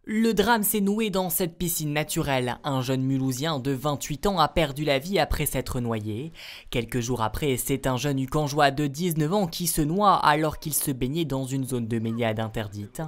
Le drame s'est noué dans cette piscine naturelle. Un jeune Mulhousien de 28 ans a perdu la vie après s'être noyé. Quelques jours après, c'est un jeune Ucangeois de 19 ans qui se noie alors qu'il se baignait dans une zone de baignade interdite.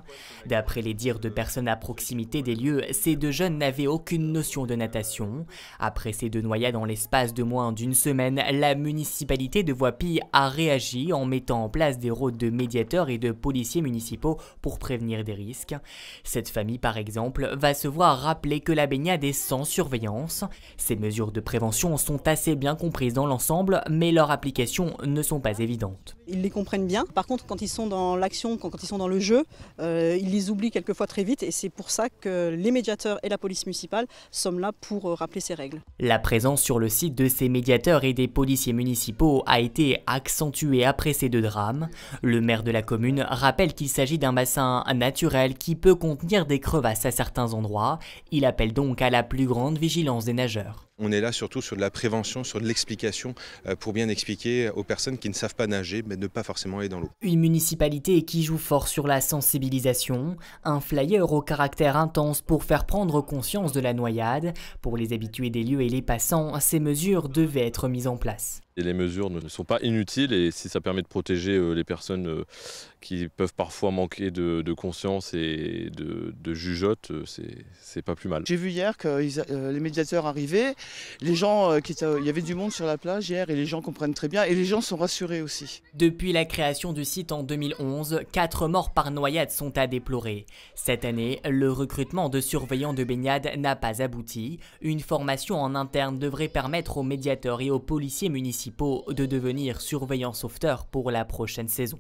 D'après les dires de personnes à proximité des lieux, ces deux jeunes n'avaient aucune notion de natation. Après ces deux noyades en l'espace de moins d'une semaine, la municipalité de Voipy a réagi en mettant en place des rôles de médiateurs et de policiers municipaux pour prévenir des risques. Cette famille, par exemple, va se voir rappeler que la baignade est sans surveillance. Ces mesures de prévention sont assez bien comprises dans l'ensemble, mais leurs applications ne sont pas évidentes. Ils les comprennent bien. Par contre, quand ils sont dans l'action, quand ils sont dans le jeu, ils les oublient quelquefois très vite et c'est pour ça que les médiateurs et la police municipale sommes là pour rappeler ces règles. La présence sur le site de ces médiateurs et des policiers municipaux a été accentuée après ces deux drames. Le maire de la commune rappelle qu'il s'agit d'un bassin naturel qui peut contenir des crevasses à certains endroits. Il appelle donc à la plus grande vigilance des nageurs. On est là surtout sur de la prévention, sur de l'explication, pour bien expliquer aux personnes qui ne savent pas nager, mais ne pas forcément aller dans l'eau. Une municipalité qui joue fort sur la sensibilisation, un flyer au caractère intense pour faire prendre conscience de la noyade. Pour les habitués des lieux et les passants, ces mesures devaient être mises en place. Et les mesures ne sont pas inutiles et si ça permet de protéger les personnes qui peuvent parfois manquer de conscience et de jugeote, c'est pas plus mal. J'ai vu hier que les médiateurs arrivaient, les gens, il y avait du monde sur la plage hier et les gens comprennent très bien et les gens sont rassurés aussi. Depuis la création du site en 2011, 4 morts par noyade sont à déplorer. Cette année, le recrutement de surveillants de baignade n'a pas abouti. Une formation en interne devrait permettre aux médiateurs et aux policiers municipaux de devenir surveillants sauveteurs pour la prochaine saison.